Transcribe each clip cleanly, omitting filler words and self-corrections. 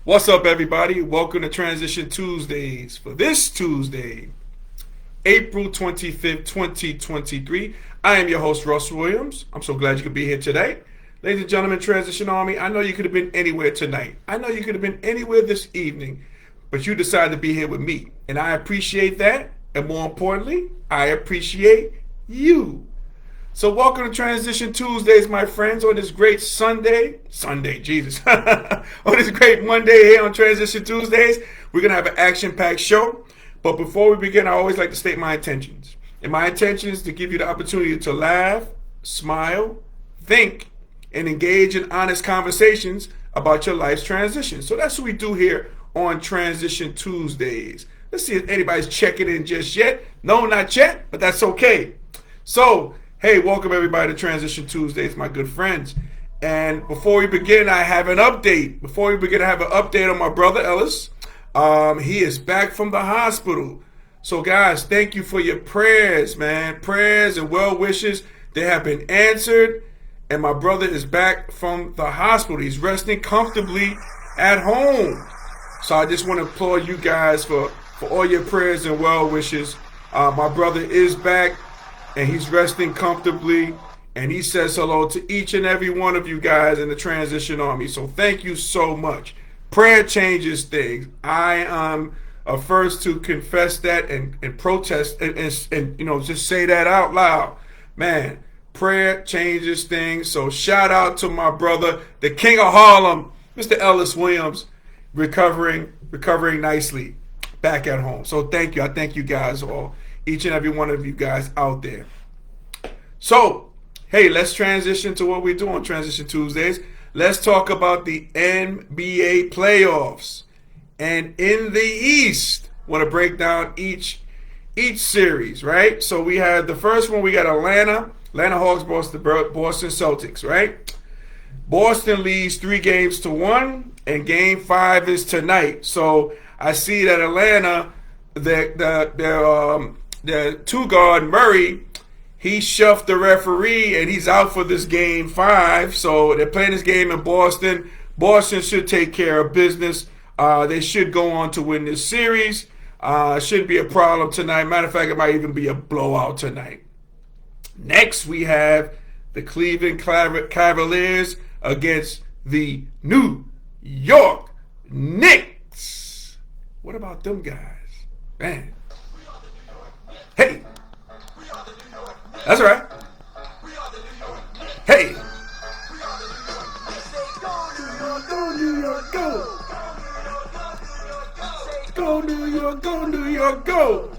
What's up, everybody? Welcome to Transition Tuesdays for this Tuesday, April 25th, 2023. I am your host, Russ Williams. I'm so glad you could be here today. Ladies and gentlemen, Transition Army, I know you could have been anywhere tonight. I know you could have been anywhere this evening, but you decided to be here with me. And I appreciate that. And more importantly, I appreciate you. So welcome to Transition Tuesdays, my friends, on this great Jesus. On this great Monday here on Transition Tuesdays, we're going to have an action-packed show. But before we begin, I always like to state my intentions. And my intention is to give you the opportunity to laugh, smile, think, and engage in honest conversations about your life's transition. So that's what we do here on Transition Tuesdays. Let's see if anybody's checking in just yet. No, not yet, but that's okay. So, hey, welcome everybody to Transition Tuesdays, my good friends. And before we begin, I have an update. I have an update on my brother Ellis. He is back from the hospital. So, guys, thank you for your prayers, man. Prayers and well wishes. They have been answered. And my brother is back from the hospital. He's resting comfortably at home. So I just want to applaud you guys for all your prayers and well wishes. My brother is back. And he's resting comfortably, and he says hello to each and every one of you guys in the Transition Army. So thank you so much. Prayer changes things. I am first to confess that and protest and just say that out loud. Man, prayer changes things. So shout out to my brother, the King of Harlem, Mr. Ellis Williams, recovering nicely back at home. So thank you. I thank you guys all. Each and every one of you guys out there. So, hey, let's transition to what we do on Transition Tuesdays. Let's talk about the NBA playoffs. And in the East, I want to break down each series, right? So we had the first one, we got Atlanta Hawks, Boston Celtics, right? Boston leads 3-1, and Game 5 is tonight. So I see that Atlanta, the two-guard Murray, he shoved the referee and he's out for this Game 5. So they're playing this game in Boston. Boston should take care of business. They should go on to win this series. Shouldn't be a problem tonight. Matter of fact, it might even be a blowout tonight. Next, we have the Cleveland Cavaliers against the New York Knicks. What about them guys? Man. Hey. That's right. Hey. Go New York, go. Go New York, go New York, go.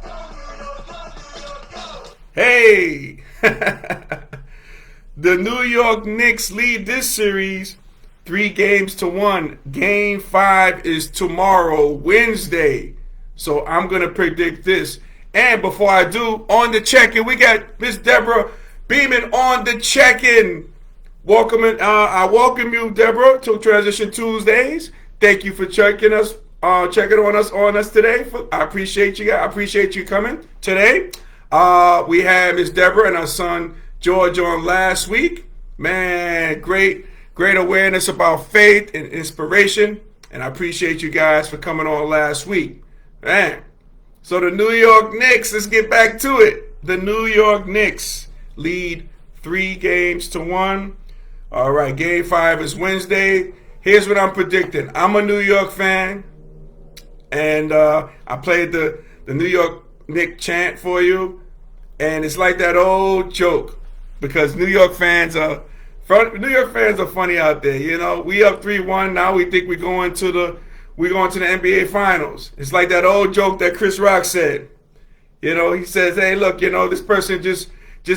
Hey. The New York Knicks lead this series 3-1. Game 5 is tomorrow, Wednesday. So I'm going to predict this. And before I do, on the check-in, we got Miss Deborah Beeman on the check-in. I welcome you, Deborah, to Transition Tuesdays. Thank you for checking on us today. I appreciate you guys. I appreciate you coming today. We had Miss Deborah and her son George on last week. Man, great awareness about faith and inspiration. And I appreciate you guys for coming on last week. Man. So the New York Knicks, let's get back to it. The New York Knicks lead 3-1. All right, Game 5 is Wednesday. Here's what I'm predicting. I'm a New York fan, and I played the New York Knicks chant for you, and it's like that old joke because New York fans are funny out there. You know, we up 3-1 now. We think we're going to the NBA Finals. It's like that old joke that Chris Rock said. You know, he says, hey, look, this person just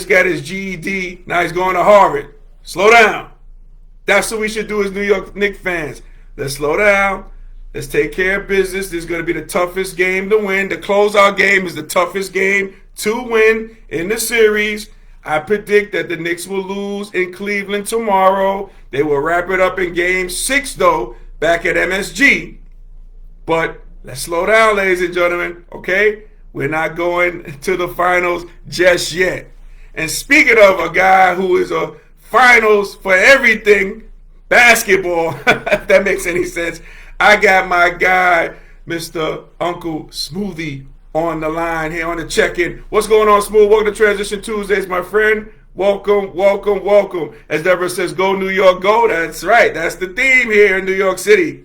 got his GED. Now he's going to Harvard. Slow down. That's what we should do as New York Knicks fans. Let's slow down. Let's take care of business. This is going to be the toughest game to win. The closeout game is the toughest game to win in the series. I predict that the Knicks will lose in Cleveland tomorrow. They will wrap it up in Game 6, though, back at MSG. But let's slow down, ladies and gentlemen, okay? We're not going to the finals just yet. And speaking of a guy who is a finals for everything, basketball, if that makes any sense, I got my guy, Mr. Uncle Smoothie, on the line here on the check-in. What's going on, Smooth? Welcome to Transition Tuesdays, my friend. Welcome, welcome, welcome. As Deborah says, go New York, go. That's right. That's the theme here in New York City.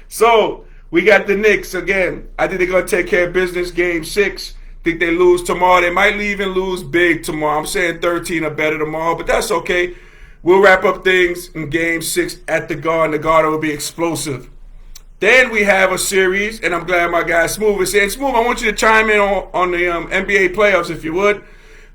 So, we got the Knicks again. I think they're going to take care of business. Game 6. Think they lose tomorrow. They might even lose big tomorrow. I'm saying 13 or better tomorrow, but that's okay. We'll wrap up things in Game 6 at the Garden. The Garden will be explosive. Then we have a series, and I'm glad my guy Smooth is saying, Smooth, I want you to chime in on the NBA playoffs, if you would.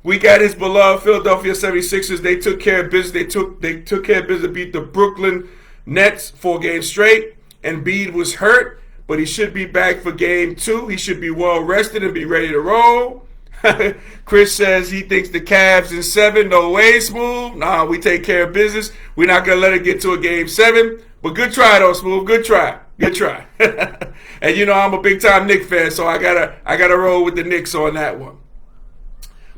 We got his beloved Philadelphia 76ers. They took care of business. They took care of business to beat the Brooklyn Nets 4 games straight. Embiid was hurt, but he should be back for Game 2. He should be well rested and be ready to roll. Chris says he thinks the Cavs in 7. No way, Smooth. Nah, we take care of business. We're not going to let it get to a Game 7. But good try, though, Smooth. Good try. Good try. And you know I'm a big-time Knicks fan, so I gotta roll with the Knicks on that one.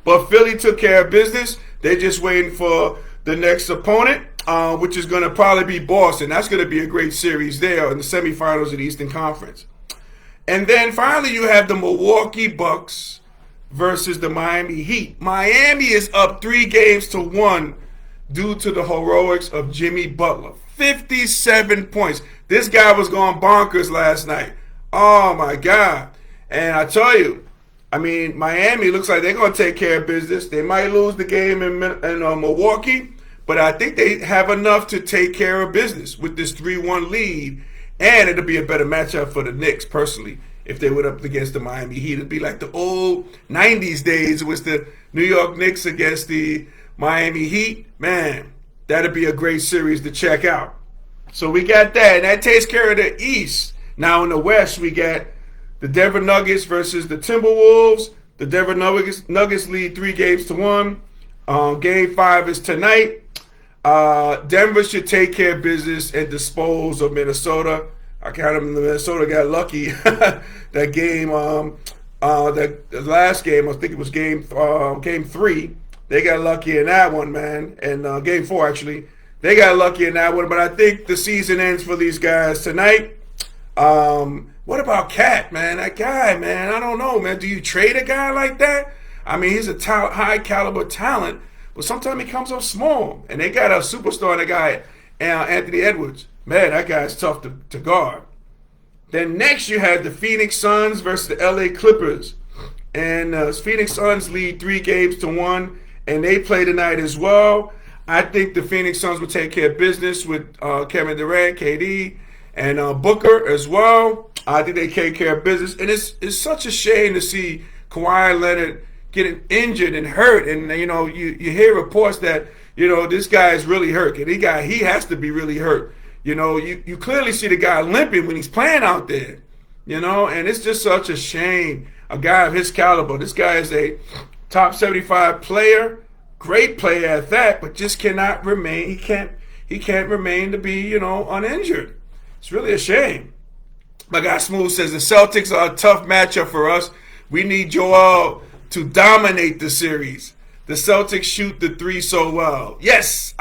But Philly took care of business. They're just waiting for the next opponent, which is going to probably be Boston. That's going to be a great series there in the semifinals of the Eastern Conference. And then finally you have the Milwaukee Bucks versus the Miami Heat. Miami is up 3-1 due to the heroics of Jimmy Butler. 57 points. This guy was going bonkers last night. Oh, my God. And I tell you, I mean, Miami looks like they're going to take care of business. They might lose the game in Milwaukee, but I think they have enough to take care of business with this 3-1 lead. And it'll be a better matchup for the Knicks, personally, if they went up against the Miami Heat. It'd be like the old 90s days. It was the New York Knicks against the Miami Heat. Man, that'd be a great series to check out. So we got that, and that takes care of the East. Now in the West, we got the Denver Nuggets versus the Timberwolves. The Denver Nuggets lead 3-1. Game 5 is tonight. Denver should take care of business and dispose of Minnesota. I kind of Minnesota got lucky that game. The last game, I think it was game 3. They got lucky in that one, man. And game 4 actually, they got lucky in that one. But I think the season ends for these guys tonight. What about Cat, man? That guy, man, I don't know, man. Do you trade a guy like that? I mean, he's a high caliber talent, but sometimes he comes up small. And they got a superstar, that guy, Anthony Edwards. Man, that guy's tough to guard. Then next you had the Phoenix Suns versus the LA Clippers. And Phoenix Suns lead 3-1, and they play tonight as well. I think the Phoenix Suns will take care of business with Kevin Durant, KD, and Booker as well. I think they take care of business. And it's such a shame to see Kawhi Leonard getting injured and hurt. And, you know, you hear reports that, you know, this guy is really hurt. And he has to be really hurt. You know, you clearly see the guy limping when he's playing out there. You know, and it's just such a shame. A guy of his caliber. This guy is a top 75 player. Great player at that, but just cannot remain. He can't remain to be, you know, uninjured. It's really a shame. My guy Smooth says the Celtics are a tough matchup for us. We need Joel to dominate the series. The Celtics shoot the 3 so well. Yes,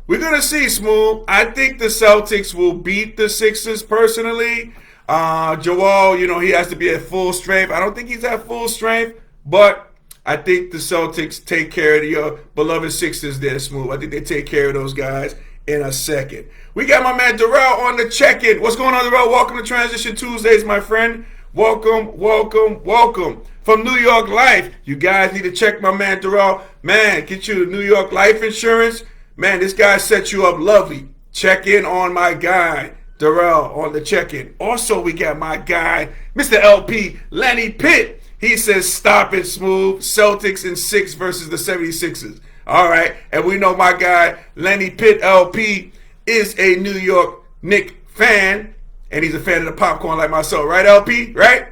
we're going to see, Smooth. I think the Celtics will beat the Sixers personally. Joel, you know, he has to be at full strength. I don't think he's at full strength, but I think the Celtics take care of your beloved Sixers there, Smooth. I think they take care of those guys in a second. We got my man Darrell on the check-in. What's going on, Darrell? Welcome to Transition Tuesdays, my friend. Welcome, welcome, welcome. From New York Life, you guys need to check my man Darrell. Man, get you New York life insurance. Man, this guy set you up lovely. Check in on my guy, Darrell, on the check-in. Also, we got my guy, Mr. LP, Lenny Pitt. He says, stop it, Smooth. Celtics in 6 versus the 76ers. All right. And we know my guy, Lenny Pitt, LP, is a New York Knicks fan. And he's a fan of the popcorn like myself. Right, LP? Right?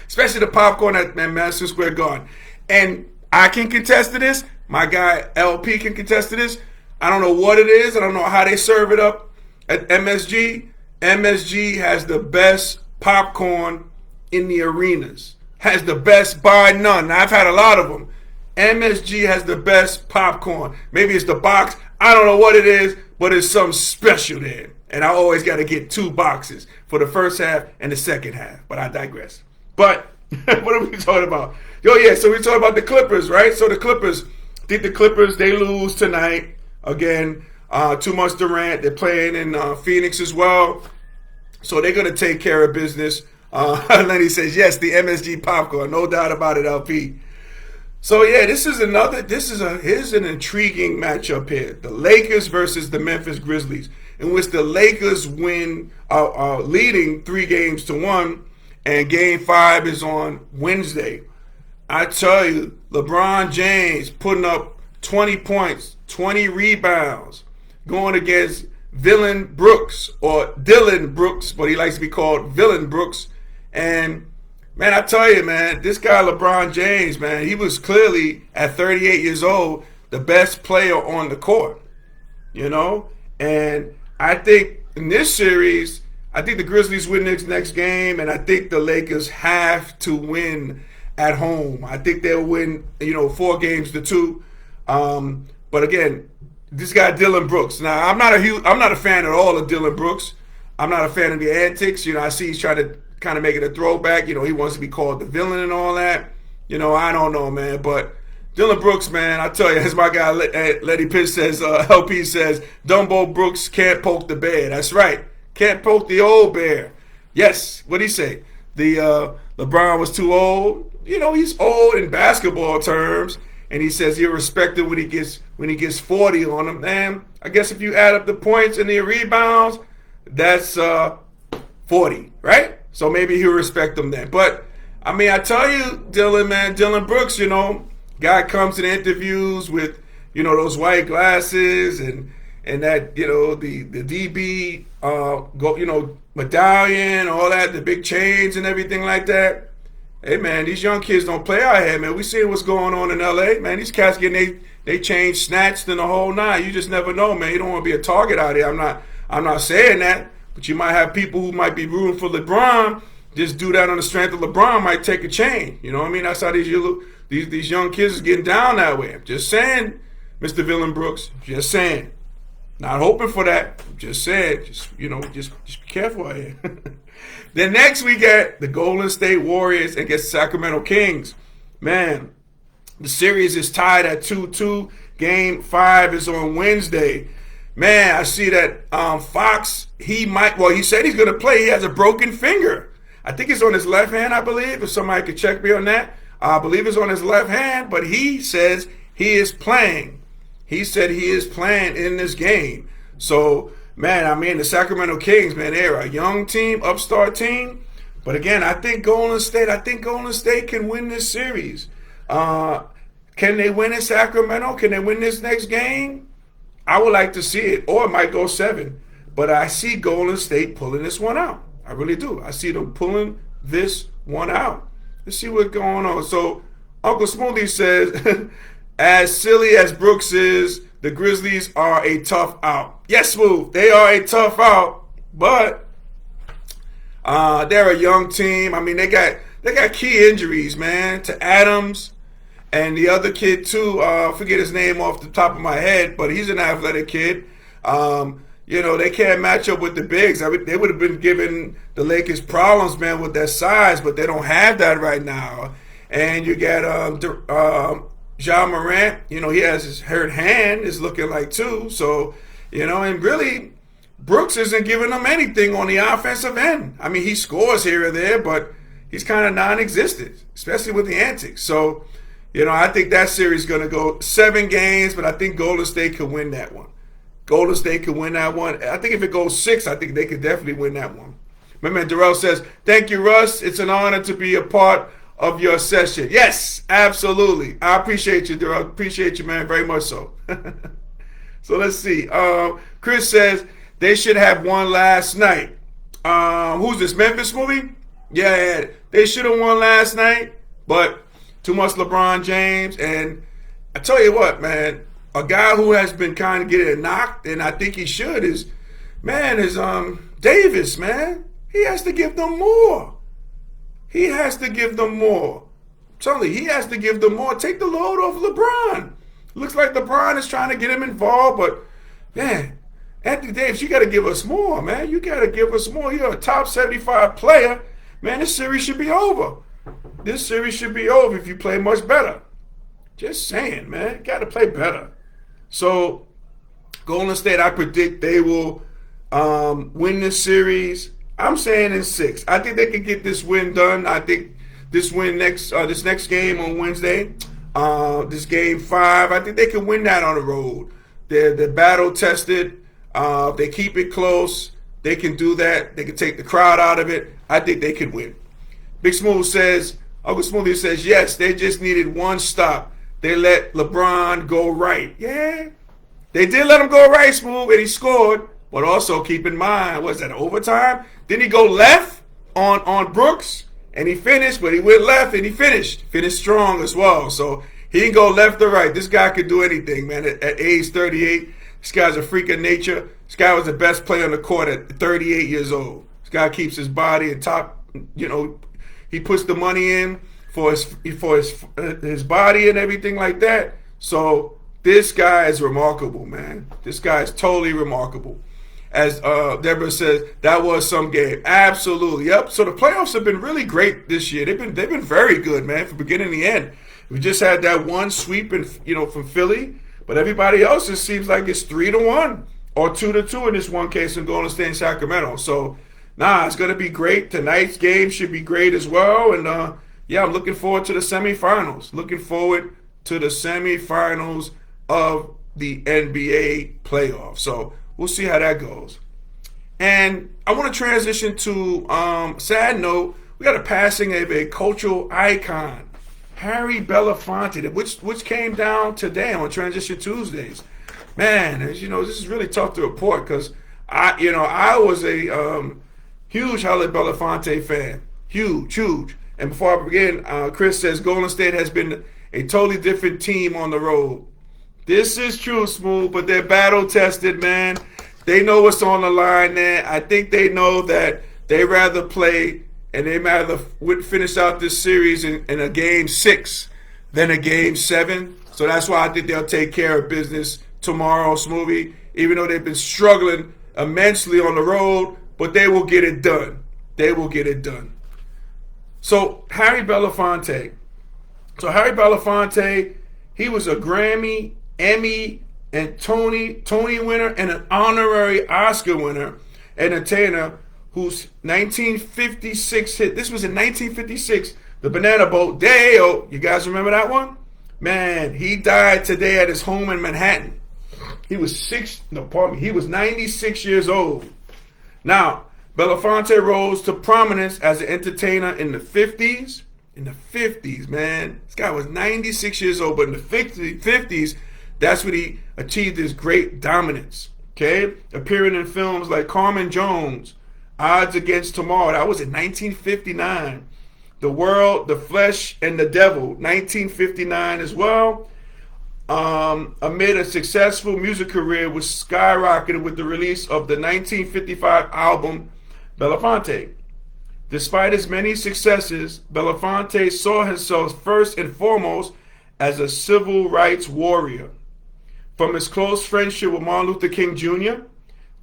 Especially the popcorn at Madison Square Garden. And I can contest to this. My guy, LP, can contest to this. I don't know what it is. I don't know how they serve it up at MSG. MSG has the best popcorn in the arenas. Has the best by none. Now, I've had a lot of them. MSG has the best popcorn. Maybe it's the box. I don't know what it is, but it's something special there. And I always got to get 2 boxes for the first half and the second half. But I digress. But what are we talking about? Yo, yeah, so we're talking about the Clippers, right? So the Clippers, I think the Clippers, they lose tonight. Again, too much Durant. They're playing in Phoenix as well. So they're going to take care of business. Lenny says, yes, the MSG popcorn. No doubt about it, LP. So yeah, here's an intriguing matchup here. The Lakers versus the Memphis Grizzlies, in which the Lakers win, leading 3-1, and Game 5 is on Wednesday. I tell you, LeBron James putting up 20 points, 20 rebounds, going against Dillon Brooks, but he likes to be called Villain Brooks. And man, I tell you, man, this guy LeBron James, man, he was clearly at 38 years old the best player on the court, you know. And I think in this series, I think the Grizzlies win this next game, and I think the Lakers have to win at home. I think they'll win, 4-2. But again, this guy Dillon Brooks. Now, I'm not a fan at all of Dillon Brooks. I'm not a fan of the antics. I see he's trying to kind of make it a throwback. He wants to be called the villain and all that. I don't know, man. But Dillon Brooks, man, I tell you, as my guy Letty Pitch says, LP says, Dumbo Brooks can't poke the bear. That's right. Can't poke the old bear. Yes. What'd he say? The LeBron was too old. He's old in basketball terms. And he says he'll respect it when he gets 40 on him. And I guess if you add up the points and the rebounds, that's 40, right? So maybe he'll respect them then. But, I mean, I tell you, Dillon Brooks, guy comes to the interviews with, those white glasses and that, the DB, medallion, all that, the big chains and everything like that. Hey, man, these young kids don't play out here, man. We see what's going on in L.A., man. These cats getting they chains snatched in the whole nine. You just never know, man. You don't want to be a target out here. I'm not saying that, but you might have people who might be rooting for LeBron, just do that on the strength of LeBron, might take a chain. You know what I mean? That's how these young kids is getting down that way. I'm just saying, Mr. Villain Brooks, just saying. Not hoping for that. Just saying. Just be careful out here. Then next we get the Golden State Warriors against Sacramento Kings. Man, the series is tied at 2-2. Game 5 is on Wednesday. Man, I see that Fox, he said he's going to play. He has a broken finger. I think it's on his left hand, I believe. If somebody could check me on that. I believe it's on his left hand, but he says he is playing. He said he is playing in this game. So, man, I mean, the Sacramento Kings, man, they're a young team, upstart team. But again, I think Golden State can win this series. Can they win in Sacramento? Can they win this next game? I would like to see it, or it might go 7. But I see Golden State pulling this one out. I really do. I see them pulling this one out. Let's see what's going on. So, Uncle Smoothie says, as silly as Brooks is, the Grizzlies are a tough out. Yes, Smooth, they are a tough out, but they're a young team. I mean, they got key injuries, man, to Adams and the other kid too. I forget his name off the top of my head, but he's an athletic kid. They can't match up with the bigs. They would have been giving the Lakers problems, man, with their size, but they don't have that right now. And you got Ja Morant, he has his hurt hand, is looking like too. So, and really, Brooks isn't giving them anything on the offensive end. I mean, he scores here or there, but he's kind of non-existent, especially with the antics. So, I think that series is going to go 7 games, but I think Golden State could win that one. Golden State could win that one. I think if it goes 6, I think they could definitely win that one. My man Darrell says, thank you, Russ. It's an honor to be a part of your session. Yes, absolutely. I appreciate you, Darrell. Appreciate you, man, very much so. So let's see. Chris says they should have won last night. Who's this, Memphis movie? Yeah, they should have won last night, but too much LeBron James. And I tell you what, man, a guy who has been kind of getting knocked, and I think he should, is Davis, man. He has to give them more. He has to give them more. I'm telling you, he has to give them more. Take the load off LeBron. Looks like LeBron is trying to get him involved, but man, Anthony Davis, you got to give us more, man. You got to give us more. You're a top 75 player. Man, this series should be over. This series should be over if you play much better. Just saying, man. Got to play better. So, Golden State, I predict they will win this series. I'm saying in 6. I think they can get this win done. I think this next game on Wednesday, this game 5, I think they can win that on the road. They're battle tested. If they keep it close, they can do that. They can take the crowd out of it. I think they can win. Big Smooth says, Uncle Smoothie says, yes, they just needed one stop. They let LeBron go right. Yeah, they did let him go right, Smooth, and he scored. But also keep in mind, was that overtime? Didn't he go left on Brooks? And he finished, but he went left and he finished. Finished strong as well. So he can go left or right. This guy could do anything, man. At age 38, this guy's a freak of nature. This guy was the best player on the court at 38 years old. This guy keeps his body in top, he puts the money in for his body and everything like that. So this guy is remarkable, man. This guy is totally remarkable. As Deborah says, that was some game. Absolutely. Yep. So the playoffs have been really great this year. They've been very good, man, from beginning to end. We just had that one sweep from Philly, but everybody else, it seems like it's 3-1 or 2-2 in this one case in Golden State and Sacramento. So it's gonna be great. Tonight's game should be great as well. And I'm looking forward to the semifinals. Looking forward to the semifinals of the NBA playoffs. So we'll see how that goes. And I want to transition to sad note. We got a passing of a cultural icon, Harry Belafonte, which came down today on Transition Tuesdays. Man, as you know, this is really tough to report because I was a huge Harry Belafonte fan, huge. And before I begin, Chris says Golden State has been a totally different team on the road. This is true, Smooth, but they're battle tested, man. They know what's on the line there. I think they know that they rather play and they rather finish out this series in a game 6 than a game 7. So that's why I think they'll take care of business tomorrow, Smoothie, even though they've been struggling immensely on the road, but they will get it done. They will get it done. So Harry Belafonte. He was a Grammy, Emmy, and Tony winner and an honorary Oscar winner, entertainer whose 1956 hit. This was in 1956, the Banana Boat. Day-O. You guys remember that one? Man, he died today at his home in Manhattan. He was 96 years old. Now, Belafonte rose to prominence as an entertainer in the 50s. In the 50s, man. This guy was 96 years old, but in the 50s, that's when he achieved his great dominance. Okay? Appearing in films like Carmen Jones, Odds Against Tomorrow. That was in 1959. The World, the Flesh, and the Devil. 1959 as well. Amid a successful music career, was skyrocketed with the release of the 1955 album Belafonte. Despite his many successes, Belafonte saw himself first and foremost as a civil rights warrior. From his close friendship with Martin Luther King Jr.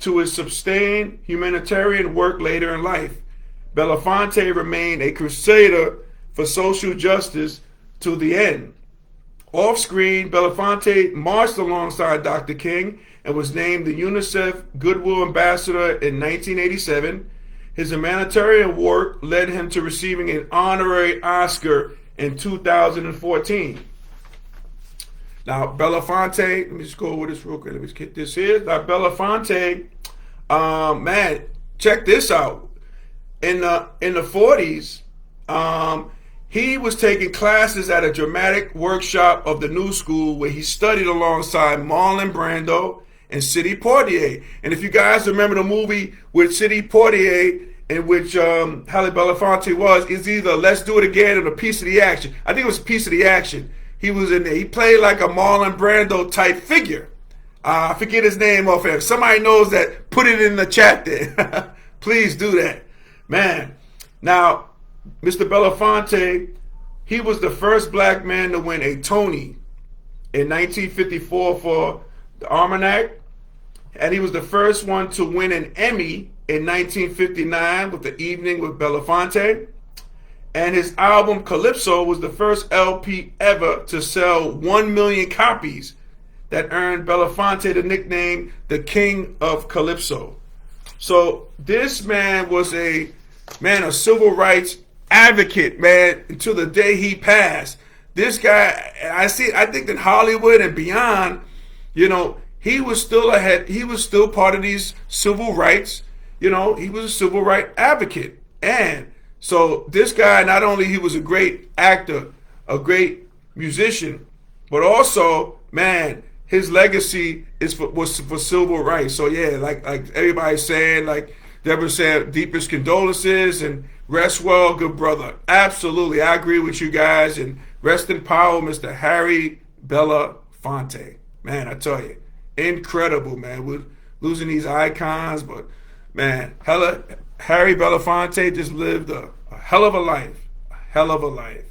to his sustained humanitarian work later in life, Belafonte remained a crusader for social justice to the end. Off-screen, Belafonte marched alongside Dr. King and was named the UNICEF Goodwill Ambassador in 1987. His humanitarian work led him to receiving an honorary Oscar in 2014. Now, Belafonte, let me just go over this real quick. Let me just get this here. Now, Belafonte, man, check this out. In the 40s, he was taking classes at a dramatic workshop of the New School where he studied alongside Marlon Brando and Sidney Poitier. And if you guys remember the movie with Sidney Poitier, in which Halle Belafonte was, is either Let's Do It Again or A Piece of the Action. I think it was A Piece of the Action. He was in there. He played like a Marlon Brando type figure. I forget his name off him. Somebody knows that, put it in the chat there. Please do that. Man. Now, Mr. Belafonte, he was the first black man to win a Tony in 1954 for The Almanac. and he was the first one to win an Emmy in 1959 with The Evening with Belafonte. And his album Calypso was the first LP ever to sell 1 million copies, that earned Belafonte the nickname the King of Calypso. So this man was a civil rights advocate, man, until the day he passed. This guy, I think that Hollywood and beyond, he was still ahead. He was still part of these civil rights. He was a civil rights advocate. And so this guy, not only he was a great actor, a great musician, but also, man, his legacy was for civil rights. So yeah, like everybody's saying, like Deborah said, deepest condolences and rest well, good brother. Absolutely, I agree with you guys. And rest in power, Mr. Harry Belafonte. Man, I tell you, incredible, man. We're losing these icons, but man, Harry Belafonte just lived a hell of a life. A hell of a life.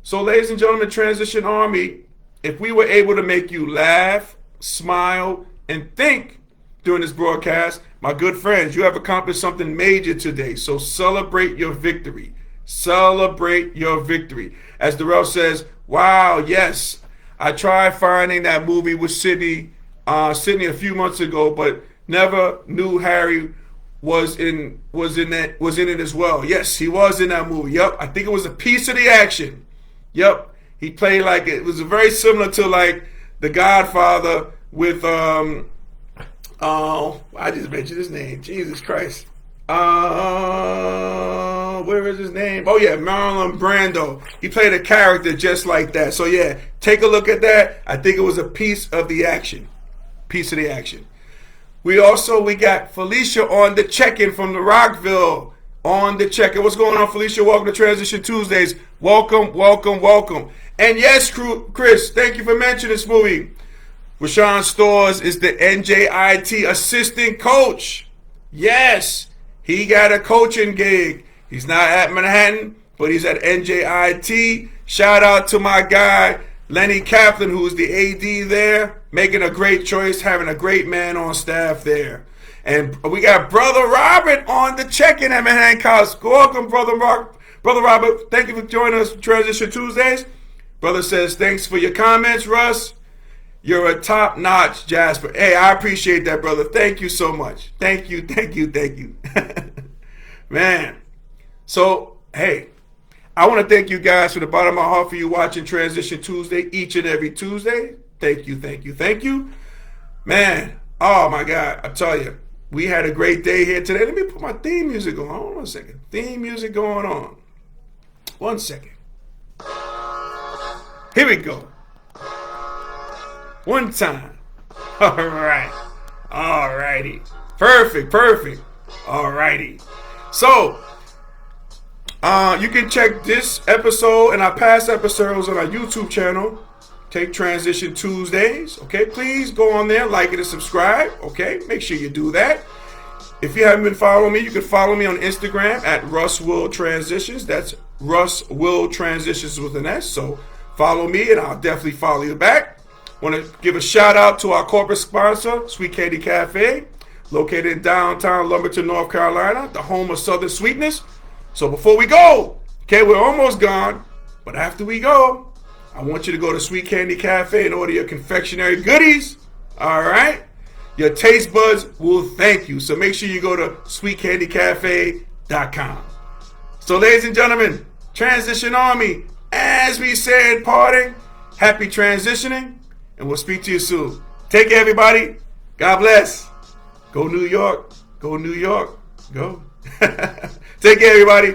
So, ladies and gentlemen, Transition Army, if we were able to make you laugh, smile, and think during this broadcast, my good friends, you have accomplished something major today. So celebrate your victory. Celebrate your victory. As Darrell says, wow, yes, I tried finding that movie with Sydney a few months ago, but never knew Harry was in it as well. Yes, he was in that movie. Yep, I think it was a piece of the action. Yep. He played like it was very similar to like The Godfather with I just mentioned his name. Jesus Christ. Where is his name? Oh yeah, Marlon Brando. He played a character just like that. So yeah, take a look at that. I think it was a piece of the action. Piece of the action. We got Felicia on the check-in from the Rockville. On the check-in. What's going on, Felicia? Welcome to Transition Tuesdays. Welcome, welcome, welcome. And yes, Chris, thank you for mentioning this movie. Rashawn Stores is the NJIT assistant coach. Yes, he got a coaching gig. He's not at Manhattan, but he's at NJIT. Shout out to my guy, Lenny Kaplan, who's the AD there, making a great choice, having a great man on staff there. And we got Brother Robert on the check-in at Manhattan College. Welcome, Brother Robert. Thank you for joining us for Transition Tuesdays. Brother says, thanks for your comments, Russ. You're a top-notch Jasper. Hey, I appreciate that, brother. Thank you so much. Thank you. Man. So, hey, I want to thank you guys from the bottom of my heart for you watching Transition Tuesday each and every Tuesday. Thank you. Man, oh my God, I tell you, we had a great day here today. Let me put my theme music on. Hold on a second. Theme music going on. 1 second. Here we go. One time. All right. All righty. Perfect. All righty. So, you can check this episode and our past episodes on our YouTube channel. Take Transition Tuesdays. Okay, please go on there, like it and subscribe. Okay, make sure you do that. If you haven't been following me, you can follow me on Instagram at Russ Will Transitions. That's Russ Will Transitions with an S. So follow me and I'll definitely follow you back. Want to give a shout out to our corporate sponsor, Sweet Candy Cafe, located in downtown Lumberton, North Carolina, the home of Southern Sweetness. So before we go, okay, we're almost gone, but after we go, I want you to go to Sweet Candy Cafe and order your confectionery goodies. All right? Your taste buds will thank you. So make sure you go to sweetcandycafe.com. So ladies and gentlemen, Transition Army, as we say in parting, happy transitioning, and we'll speak to you soon. Take care, everybody. God bless. Go New York. Go New York. Go. Take care, everybody.